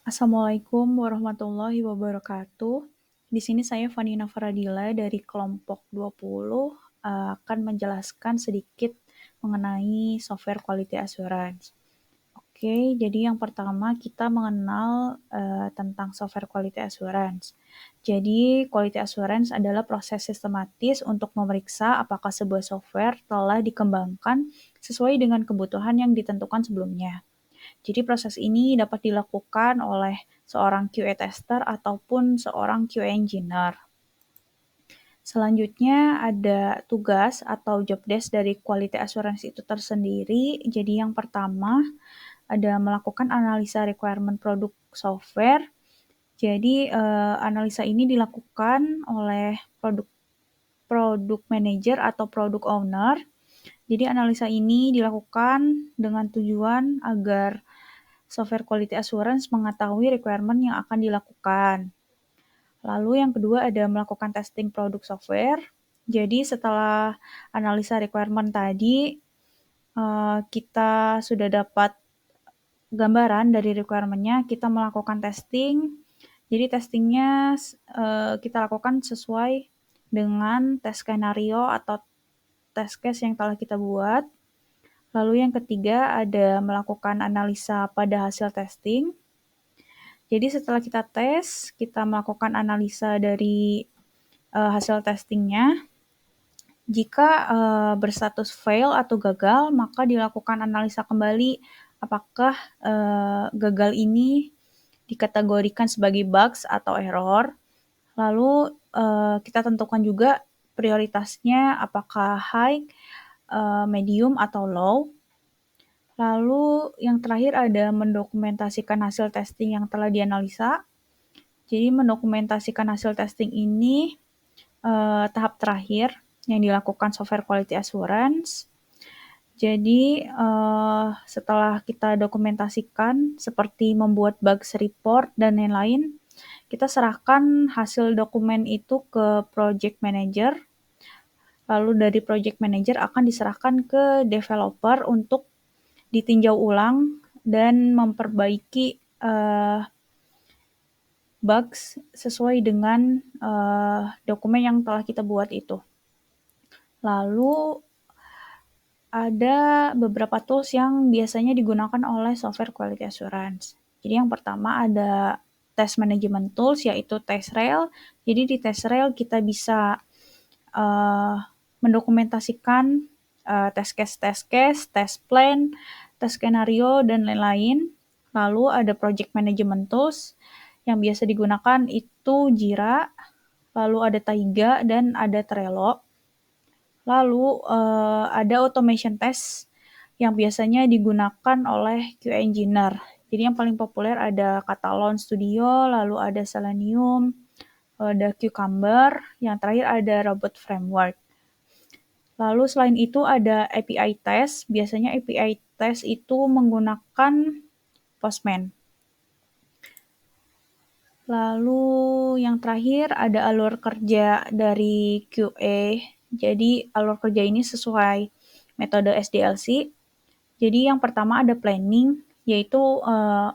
Assalamualaikum warahmatullahi wabarakatuh. Di sini saya Vanina Faradila dari kelompok 20 akan menjelaskan sedikit mengenai software quality assurance. Oke, jadi yang pertama kita mengenal tentang software quality assurance. Jadi, quality assurance adalah proses sistematis untuk memeriksa apakah sebuah software telah dikembangkan sesuai dengan kebutuhan yang ditentukan sebelumnya. Jadi proses ini dapat dilakukan oleh seorang QA tester ataupun seorang QA engineer. Selanjutnya ada tugas atau job desk dari quality assurance itu tersendiri. Jadi yang pertama ada melakukan analisa requirement produk software. Jadi analisa ini dilakukan oleh produk manager atau produk owner. Jadi analisa ini dilakukan dengan tujuan agar software quality assurance mengetahui requirement yang akan dilakukan. Lalu yang kedua ada melakukan testing produk software. Jadi setelah analisa requirement tadi, kita sudah dapat gambaran dari requirement-nya, kita melakukan testing. Jadi testingnya kita lakukan sesuai dengan tes skenario atau test case yang telah kita buat. Lalu yang ketiga ada melakukan analisa pada hasil testing. Jadi setelah kita tes, kita melakukan analisa dari hasil testingnya. Jika berstatus fail atau gagal, maka dilakukan analisa kembali apakah gagal ini dikategorikan sebagai bugs atau error. Lalu kita tentukan juga prioritasnya apakah high, medium, atau low. Lalu yang terakhir ada mendokumentasikan hasil testing yang telah dianalisa. Jadi mendokumentasikan hasil testing ini tahap terakhir yang dilakukan software quality assurance. Jadi setelah kita dokumentasikan seperti membuat bugs report dan lain-lain, kita serahkan hasil dokumen itu ke project manager. Lalu dari project manager akan diserahkan ke developer untuk ditinjau ulang dan memperbaiki bugs sesuai dengan dokumen yang telah kita buat itu. Lalu ada beberapa tools yang biasanya digunakan oleh software quality assurance. Jadi yang pertama ada test management tools yaitu TestRail. Jadi di TestRail kita bisa mendokumentasikan test case, test plan, test skenario, dan lain-lain. Lalu ada project management tools yang biasa digunakan itu Jira, lalu ada Taiga, dan ada Trello. Lalu ada automation test yang biasanya digunakan oleh QA engineer. Jadi yang paling populer ada Catalon Studio, lalu ada Selenium, ada Cucumber, yang terakhir ada Robot Framework. Lalu selain itu ada API test, biasanya API test itu menggunakan Postman. Lalu yang terakhir ada alur kerja dari QA. Jadi alur kerja ini sesuai metode SDLC. Jadi yang pertama ada planning, yaitu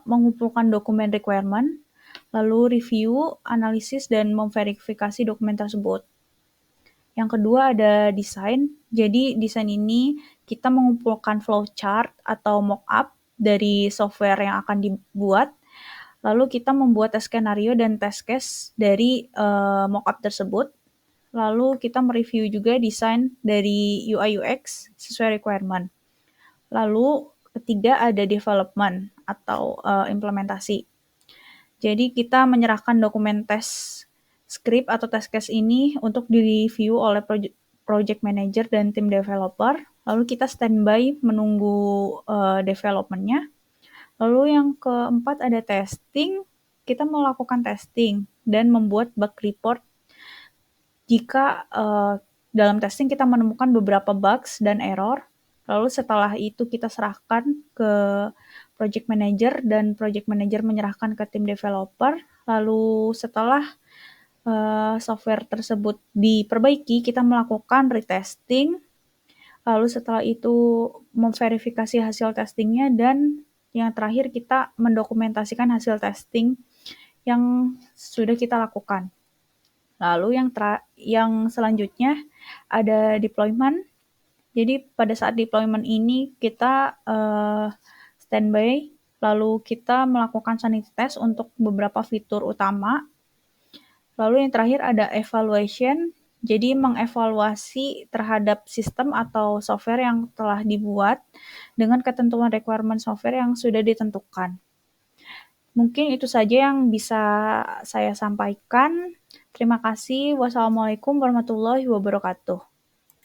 mengumpulkan dokumen requirement, lalu review, analisis, dan memverifikasi dokumen tersebut. Yang kedua ada desain. Jadi desain ini kita mengumpulkan flowchart atau mockup dari software yang akan dibuat. Lalu kita membuat tes skenario dan test case dari mockup tersebut. Lalu kita mereview juga desain dari UI UX sesuai requirement. Lalu ketiga ada development atau implementasi. Jadi kita menyerahkan dokumen tes script atau test case ini untuk direview oleh project manager dan tim developer. Lalu kita standby menunggu development-nya. Lalu yang keempat ada testing. Kita melakukan testing dan membuat bug report jika dalam testing kita menemukan beberapa bugs dan error. Lalu setelah itu kita serahkan ke project manager dan project manager menyerahkan ke tim developer. Lalu setelah software tersebut diperbaiki, kita melakukan retesting. Lalu setelah itu memverifikasi hasil testingnya dan Yang terakhir kita mendokumentasikan hasil testing yang sudah kita lakukan. Lalu yang selanjutnya ada deployment. Jadi pada saat deployment ini kita standby, lalu kita melakukan sanity test untuk beberapa fitur utama. Lalu yang terakhir ada evaluation, jadi mengevaluasi terhadap sistem atau software yang telah dibuat dengan ketentuan requirement software yang sudah ditentukan. Mungkin itu saja yang bisa saya sampaikan. Terima kasih. Wassalamualaikum warahmatullahi wabarakatuh.